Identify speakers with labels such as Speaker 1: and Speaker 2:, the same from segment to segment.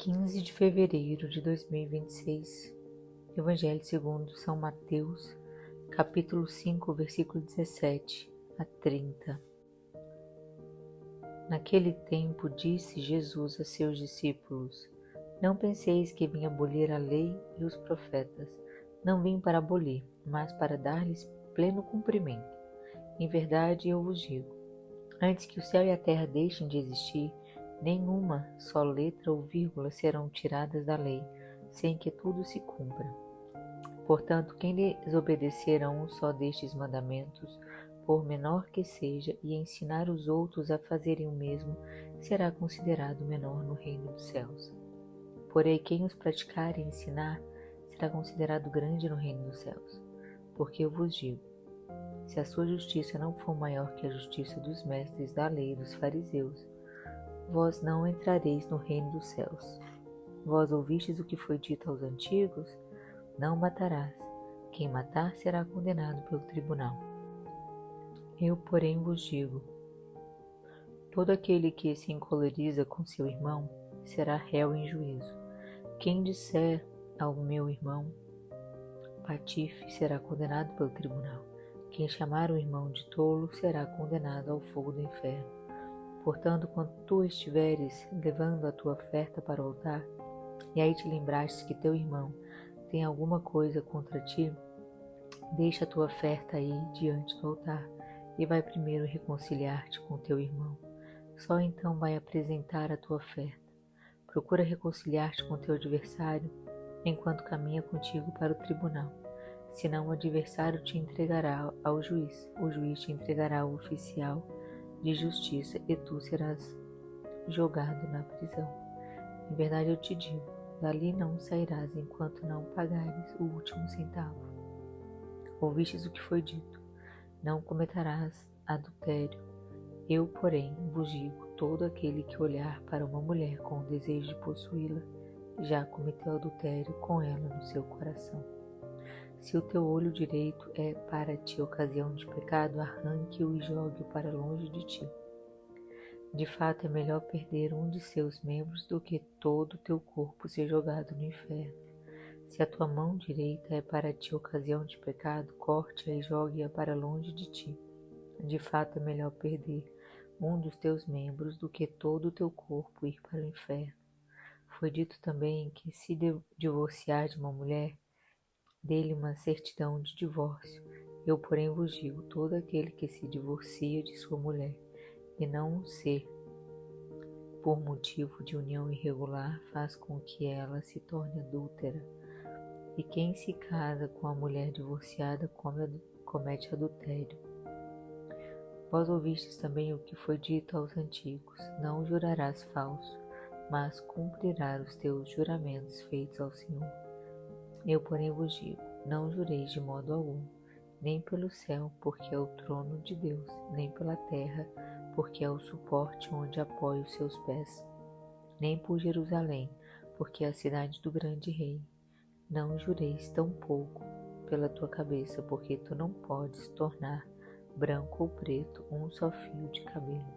Speaker 1: 15 de fevereiro de 2026, Evangelho segundo São Mateus, capítulo 5, versículo 17 a 30. Naquele tempo disse Jesus a seus discípulos: Não penseis que vim abolir a lei e os profetas. Não vim para abolir, mas para dar-lhes pleno cumprimento. Em verdade eu vos digo, antes que o céu e a terra deixem de existir, nenhuma só letra ou vírgula serão tiradas da lei, sem que tudo se cumpra. Portanto, quem desobedecer a um só destes mandamentos, por menor que seja, e ensinar os outros a fazerem o mesmo, será considerado menor no reino dos céus. Porém, quem os praticar e ensinar, será considerado grande no reino dos céus. Porque eu vos digo, se a sua justiça não for maior que a justiça dos mestres da lei e dos fariseus, vós não entrareis no reino dos céus. Vós ouvistes o que foi dito aos antigos? Não matarás. Quem matar será condenado pelo tribunal. Eu, porém, vos digo, todo aquele que se encoleriza com seu irmão será réu em juízo. Quem disser ao meu irmão, patife, será condenado pelo tribunal. Quem chamar o irmão de tolo será condenado ao fogo do inferno. Portanto, quando tu estiveres levando a tua oferta para o altar, e aí te lembrastes que teu irmão tem alguma coisa contra ti, deixa a tua oferta aí diante do altar, e vai primeiro reconciliar-te com teu irmão. Só então vai apresentar a tua oferta. Procura reconciliar-te com teu adversário, enquanto caminha contigo para o tribunal. Senão o adversário te entregará ao juiz, o juiz te entregará ao oficial de justiça, e tu serás jogado na prisão. Em verdade eu te digo, dali não sairás enquanto não pagares o último centavo. Ouvistes o que foi dito, não cometerás adultério. Eu, porém, vos digo, todo aquele que olhar para uma mulher com o desejo de possuí-la, já cometeu adultério com ela no seu coração. Se o teu olho direito é para ti ocasião de pecado, arranque-o e jogue-o para longe de ti. De fato, é melhor perder um de seus membros do que todo o teu corpo ser jogado no inferno. Se a tua mão direita é para ti ocasião de pecado, corte-a e jogue-a para longe de ti. De fato, é melhor perder um dos teus membros do que todo o teu corpo ir para o inferno. Foi dito também que, se divorciar de uma mulher, dê-lhe uma certidão de divórcio. Eu, porém, vos digo, todo aquele que se divorcia de sua mulher, e não ser por motivo de união irregular, faz com que ela se torne adúltera. E quem se casa com a mulher divorciada comete adultério. Vós ouvistes também o que foi dito aos antigos, não jurarás falso, mas cumprirás os teus juramentos feitos ao Senhor. Eu, porém, vos digo, não jureis de modo algum, nem pelo céu, porque é o trono de Deus, nem pela terra, porque é o suporte onde apoia os seus pés, nem por Jerusalém, porque é a cidade do grande rei. Não jureis tampouco pela tua cabeça, porque tu não podes tornar branco ou preto um só fio de cabelo.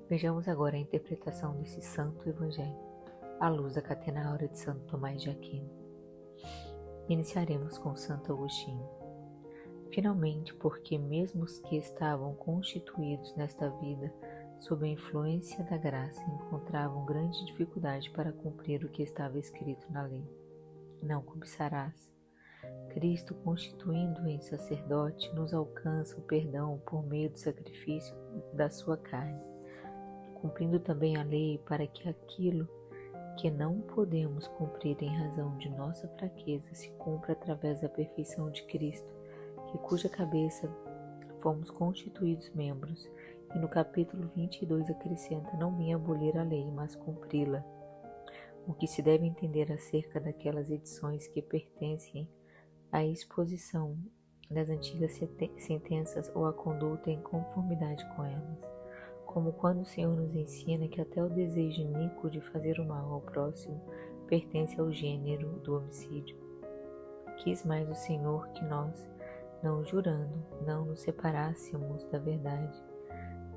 Speaker 1: Vejamos agora a interpretação desse santo evangelho, à luz da Catena Áurea de Santo Tomás de Aquino. Iniciaremos com Santo Agostinho. Finalmente, porque mesmo os que estavam constituídos nesta vida sob a influência da graça encontravam grande dificuldade para cumprir o que estava escrito na lei. Não cobiçarás. Cristo, constituindo em sacerdote, nos alcança o perdão por meio do sacrifício da sua carne, cumprindo também a lei para que aquilo que não podemos cumprir em razão de nossa fraqueza se cumpra através da perfeição de Cristo, que cuja cabeça fomos constituídos membros, e no capítulo 22 acrescenta, não vim abolir a lei, mas cumpri-la. O que se deve entender acerca daquelas edições que pertencem à exposição das antigas sentenças ou à conduta em conformidade com elas, como quando o Senhor nos ensina que até o desejo iníquo de fazer o mal ao próximo pertence ao gênero do homicídio. Quis mais o Senhor que nós, não jurando, não nos separássemos da verdade,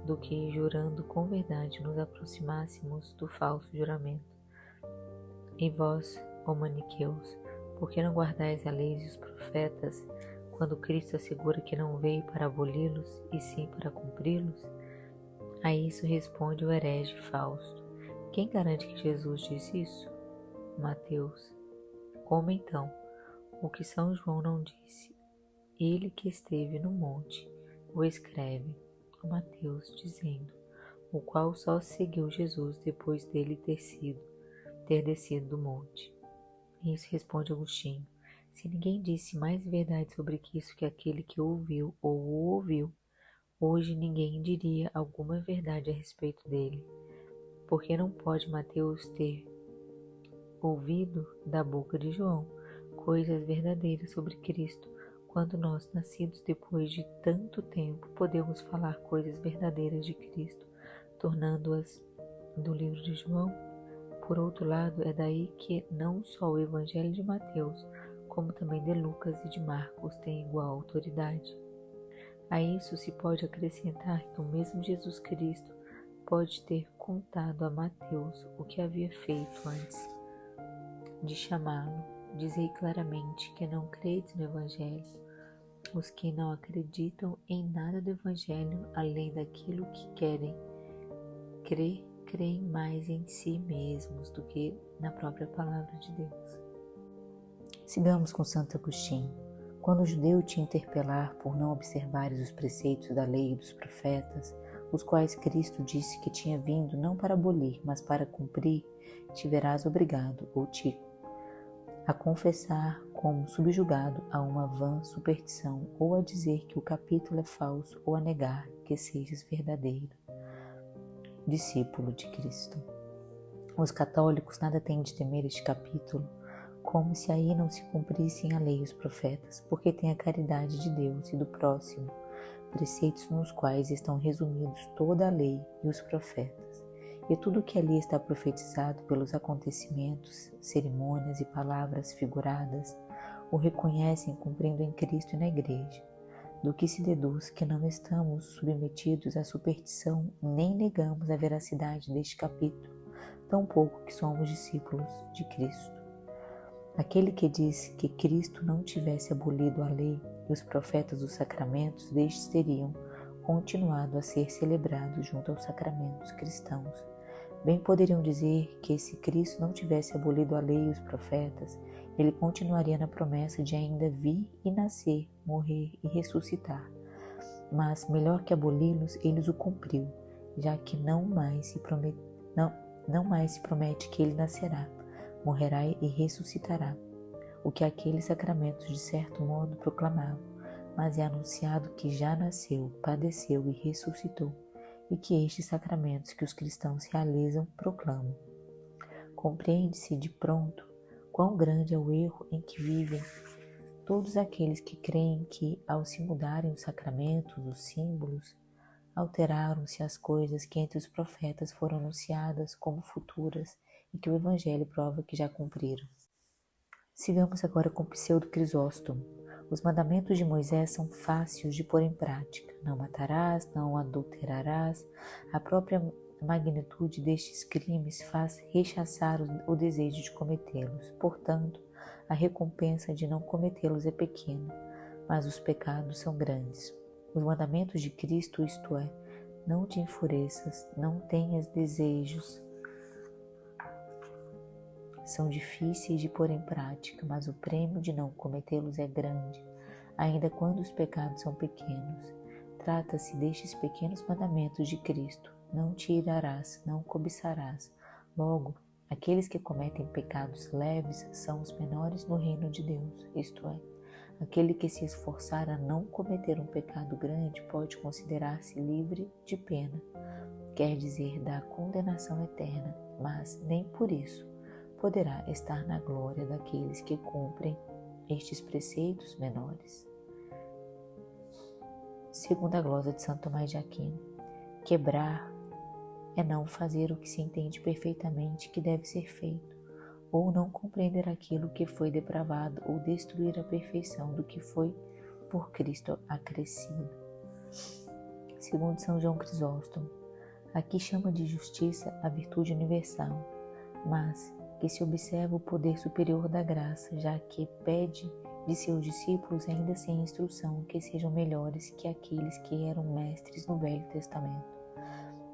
Speaker 1: do que, jurando com verdade, nos aproximássemos do falso juramento. E vós, ó maniqueus, por que não guardais a lei e os profetas, quando Cristo assegura que não veio para aboli-los, e sim para cumpri-los? A isso responde o herege Fausto. Quem garante que Jesus disse isso? Mateus. Como então? O que São João não disse? Ele que esteve no monte o escreve, Mateus, dizendo, o qual só seguiu Jesus depois dele ter descido do monte. Isso responde Agostinho. Se ninguém disse mais verdade sobre isso que aquele que ouviu ou o ouviu, hoje ninguém diria alguma verdade a respeito dele. Porque não pode Mateus ter ouvido da boca de João coisas verdadeiras sobre Cristo, quando nós, nascidos depois de tanto tempo, podemos falar coisas verdadeiras de Cristo, tornando-as do livro de João? Por outro lado, é daí que não só o Evangelho de Mateus, como também de Lucas e de Marcos têm igual autoridade. A isso se pode acrescentar que o mesmo Jesus Cristo pode ter contado a Mateus o que havia feito antes de chamá-lo. Dizei claramente que não credes no Evangelho. Os que não acreditam em nada do Evangelho além daquilo que querem crer, creem mais em si mesmos do que na própria palavra de Deus.
Speaker 2: Sigamos com Santo Agostinho. Quando o judeu te interpelar por não observares os preceitos da lei e dos profetas, os quais Cristo disse que tinha vindo não para abolir, mas para cumprir, te verás obrigado a confessar como subjugado a uma vã superstição, ou a dizer que o capítulo é falso, ou a negar que sejas verdadeiro discípulo de Cristo. Os católicos nada têm de temer este capítulo, como se aí não se cumprissem a lei e os profetas, porque tem a caridade de Deus e do próximo, preceitos nos quais estão resumidos toda a lei e os profetas, e tudo o que ali está profetizado pelos acontecimentos, cerimônias e palavras figuradas, o reconhecem cumprindo em Cristo e na Igreja, do que se deduz que não estamos submetidos à superstição nem negamos a veracidade deste capítulo, tampouco que somos discípulos de Cristo. Aquele que diz que Cristo não tivesse abolido a lei e os profetas dos sacramentos, destes teriam continuado a ser celebrados junto aos sacramentos cristãos. Bem poderiam dizer que se Cristo não tivesse abolido a lei e os profetas, ele continuaria na promessa de ainda vir e nascer, morrer e ressuscitar. Mas, melhor que aboli-los, ele o cumpriu, já que não mais se promete que ele nascerá, morrerá e ressuscitará, o que aqueles sacramentos de certo modo proclamavam, mas é anunciado que já nasceu, padeceu e ressuscitou, e que estes sacramentos que os cristãos realizam proclamam. Compreende-se de pronto quão grande é o erro em que vivem todos aqueles que creem que, ao se mudarem os sacramentos, os símbolos, alteraram-se as coisas que entre os profetas foram anunciadas como futuras e que o Evangelho prova que já cumpriram. Sigamos agora com Pseudo Crisóstomo. Os mandamentos de Moisés são fáceis de pôr em prática. Não matarás, não adulterarás. A própria magnitude destes crimes faz rechaçar o desejo de cometê-los. Portanto, a recompensa de não cometê-los é pequena, mas os pecados são grandes. Os mandamentos de Cristo, isto é, não te enfureças, não tenhas desejos, são difíceis de pôr em prática, mas o prêmio de não cometê-los é grande, ainda quando os pecados são pequenos. Trata-se destes pequenos mandamentos de Cristo. Não te irarás, não cobiçarás. Logo, aqueles que cometem pecados leves são os menores no reino de Deus, isto é, aquele que se esforçar a não cometer um pecado grande pode considerar-se livre de pena, quer dizer, da condenação eterna, mas nem por isso poderá estar na glória daqueles que cumprem estes preceitos menores. Segunda glosa de Santo Tomás de Aquino: quebrar é não fazer o que se entende perfeitamente que deve ser feito, ou não compreender aquilo que foi depravado, ou destruir a perfeição do que foi por Cristo acrescido. Segundo São João Crisóstomo, aqui chama de justiça a virtude universal, mas que se observa o poder superior da graça, já que pede de seus discípulos, ainda sem instrução, que sejam melhores que aqueles que eram mestres no Velho Testamento.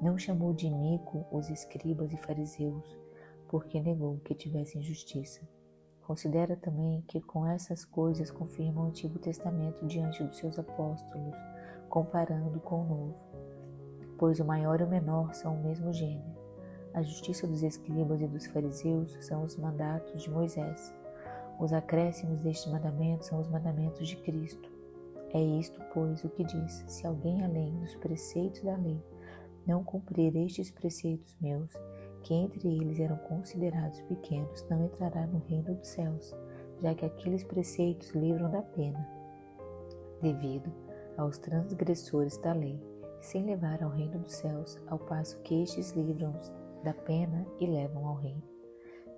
Speaker 2: Não chamou de iníquo os escribas e fariseus, porque negou que tivessem justiça. Considera também que com essas coisas confirma o Antigo Testamento diante dos seus apóstolos, comparando com o Novo, pois o maior e o menor são o mesmo gênero. A justiça dos escribas e dos fariseus são os mandatos de Moisés. Os acréscimos destes mandamentos são os mandamentos de Cristo. É isto, pois, o que diz: se alguém, além dos preceitos da lei, não cumprir estes preceitos meus, que entre eles eram considerados pequenos, não entrará no reino dos céus, já que aqueles preceitos livram da pena, devido aos transgressores da lei, sem levar ao reino dos céus, ao passo que estes livram da pena e levam ao reino.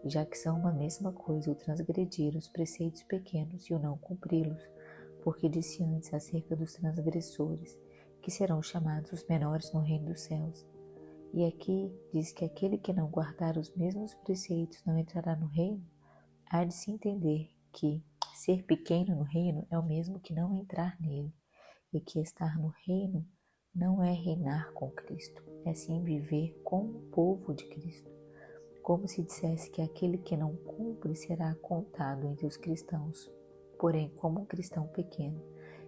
Speaker 2: Já que são uma mesma coisa o transgredir os preceitos pequenos e o não cumpri-los, porque disse antes acerca dos transgressores, que serão chamados os menores no reino dos céus. E aqui diz que aquele que não guardar os mesmos preceitos não entrará no reino. Há de se entender que ser pequeno no reino é o mesmo que não entrar nele, e que estar no reino não é reinar com Cristo, é sim viver com o povo de Cristo. Como se dissesse que aquele que não cumpre será contado entre os cristãos, porém como um cristão pequeno,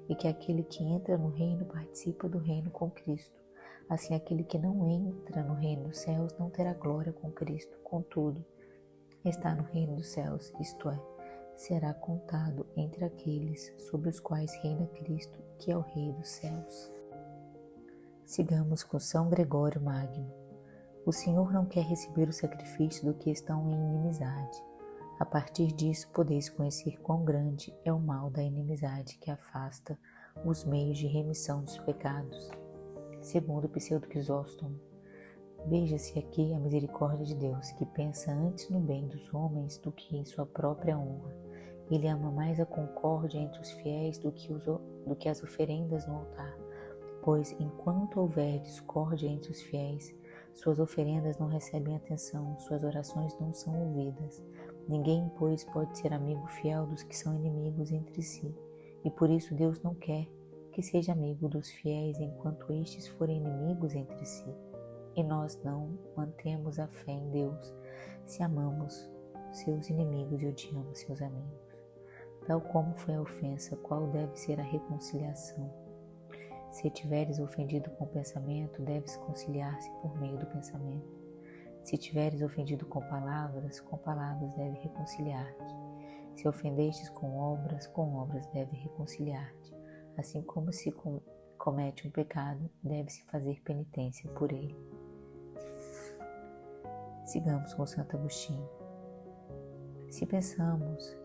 Speaker 2: e que aquele que entra no reino participa do reino com Cristo. Assim, aquele que não entra no reino dos céus não terá glória com Cristo, contudo, está no reino dos céus, isto é, será contado entre aqueles sobre os quais reina Cristo, que é o Rei dos céus. Sigamos com São Gregório Magno. O Senhor não quer receber o sacrifício do que estão em inimizade. A partir disso, podeis conhecer quão grande é o mal da inimizade que afasta os meios de remissão dos pecados. Segundo Pseudo Crisóstomo, veja-se aqui a misericórdia de Deus, que pensa antes no bem dos homens do que em sua própria honra. Ele ama mais a concórdia entre os fiéis do que as oferendas no altar, pois enquanto houver discórdia entre os fiéis, suas oferendas não recebem atenção, suas orações não são ouvidas. Ninguém, pois, pode ser amigo fiel dos que são inimigos entre si, e por isso Deus não quer que seja amigo dos fiéis enquanto estes forem inimigos entre si. E nós não mantemos a fé em Deus se amamos seus inimigos e odiamos seus amigos. Tal como foi a ofensa, qual deve ser a reconciliação? Se tiveres ofendido com o pensamento, deves conciliar-se por meio do pensamento. Se tiveres ofendido com palavras deve reconciliar-te. Se ofendestes com obras deve reconciliar-te. Assim como se comete um pecado, deve-se fazer penitência por ele. Sigamos com Santo Agostinho. Se pensamos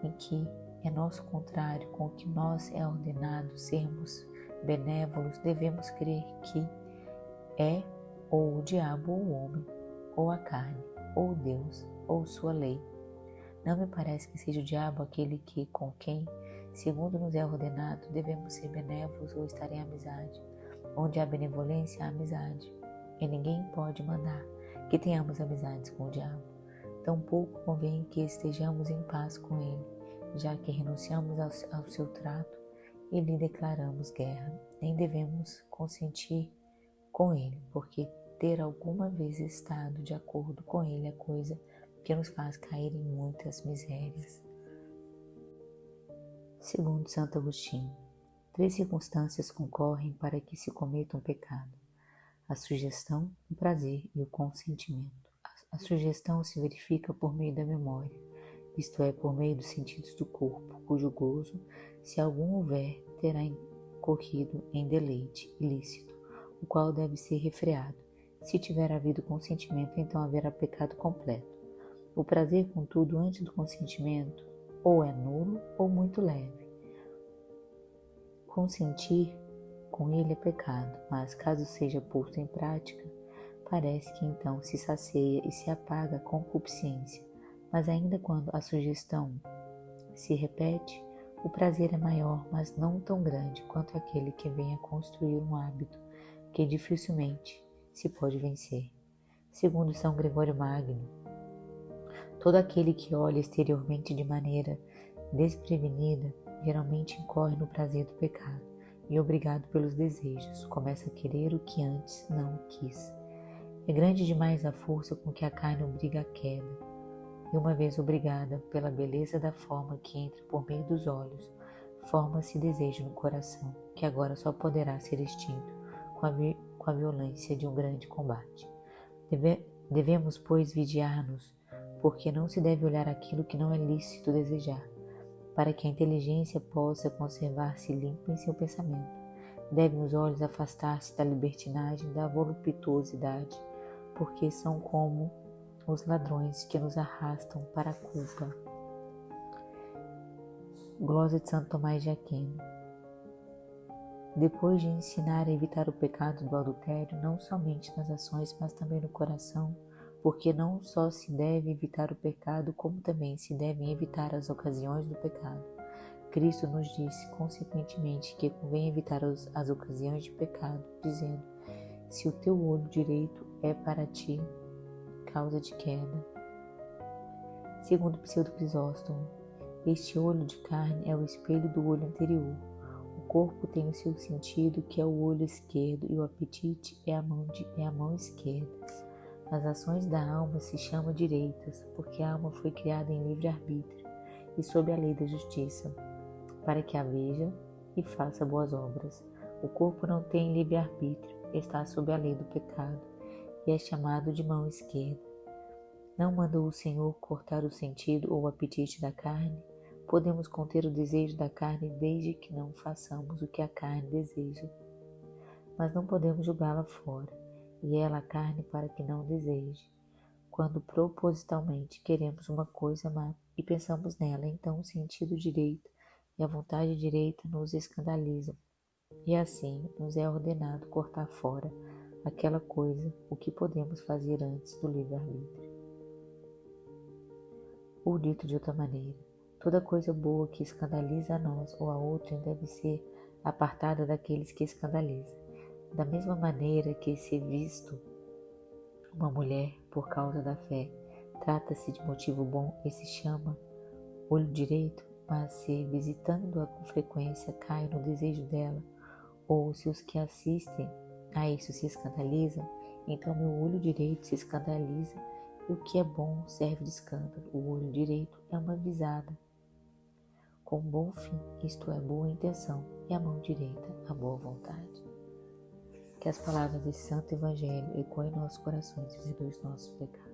Speaker 2: em que é nosso contrário com o que nós é ordenado sermos benévolos, devemos crer que é ou o diabo ou o homem, ou a carne, ou Deus, ou sua lei. Não me parece que seja o diabo aquele que, com quem, segundo nos é ordenado, devemos ser benévolos ou estar em amizade. Onde há benevolência, há amizade. E ninguém pode mandar que tenhamos amizades com o diabo. Tampouco convém que estejamos em paz com ele, já que renunciamos ao seu trato e lhe declaramos guerra. Nem devemos consentir com ele, porque ter alguma vez estado de acordo com ele é coisa que nos faz cair em muitas misérias. Segundo Santo Agostinho, 3 circunstâncias concorrem para que se cometa um pecado: a sugestão, o prazer e o consentimento. A sugestão se verifica por meio da memória, isto é, por meio dos sentidos do corpo, cujo gozo, se algum houver, terá incorrido em deleite ilícito, o qual deve ser refreado. Se tiver havido consentimento, então haverá pecado completo. O prazer, contudo, antes do consentimento, ou é nulo ou muito leve. Consentir com ele é pecado, mas caso seja posto em prática, parece que então se sacia e se apaga a concupiscência. Mas ainda quando a sugestão se repete, o prazer é maior, mas não tão grande quanto aquele que vem a construir um hábito que dificilmente se pode vencer. Segundo São Gregório Magno, Todo aquele que olha exteriormente de maneira desprevenida geralmente incorre no prazer do pecado e, obrigado pelos desejos, começa a querer o que antes não quis. É grande demais a força com que a carne obriga a queda, e uma vez obrigada pela beleza da forma que entra por meio dos olhos, forma-se desejo no coração, que agora só poderá ser extinto com a violência de um grande combate. Devemos, pois, vigiar-nos, porque não se deve olhar aquilo que não é lícito desejar, para que a inteligência possa conservar-se limpa em seu pensamento. Devem os olhos afastar-se da libertinagem, da voluptuosidade, porque são como os ladrões que nos arrastam para a culpa. Glosa de Santo Tomás de Aquino. Depois de ensinar a evitar o pecado do adultério, não somente nas ações, mas também no coração, porque não só se deve evitar o pecado, como também se devem evitar as ocasiões do pecado. Cristo nos disse, consequentemente, que convém evitar as ocasiões de pecado, dizendo: se o teu olho direito é para ti causa de queda. Segundo Pseudo Crisóstomo, este olho de carne é o espelho do olho anterior. O corpo tem o seu sentido, que é o olho esquerdo, e o apetite é a mão esquerda. As ações da alma se chamam direitas, porque a alma foi criada em livre-arbítrio e sob a lei da justiça, para que a veja e faça boas obras. O corpo não tem livre-arbítrio, está sob a lei do pecado, e é chamado de mão esquerda. Não mandou o Senhor cortar o sentido ou o apetite da carne? Podemos conter o desejo da carne desde que não façamos o que a carne deseja. Mas não podemos julgá-la fora, e ela a carne para que não deseje. Quando propositalmente queremos uma coisa má e pensamos nela, então o sentido direito e a vontade direita nos escandalizam, e assim nos é ordenado cortar fora aquela coisa, o que podemos fazer antes do livre-arbítrio. Ou dito de outra maneira, toda coisa boa que escandaliza a nós ou a outrem deve ser apartada daqueles que escandalizam. Da mesma maneira que, se visto uma mulher por causa da fé, trata-se de motivo bom e se chama olho direito, mas se visitando-a com frequência cai no desejo dela, ou se os que assistem a isso se escandalizam, então meu olho direito se escandaliza, e o que é bom serve de escândalo. O olho direito é uma visada com bom fim, isto é, boa intenção, e a mão direita, a boa vontade. Que as palavras desse santo evangelho ecoem em nossos corações e perdoem os nossos pecados.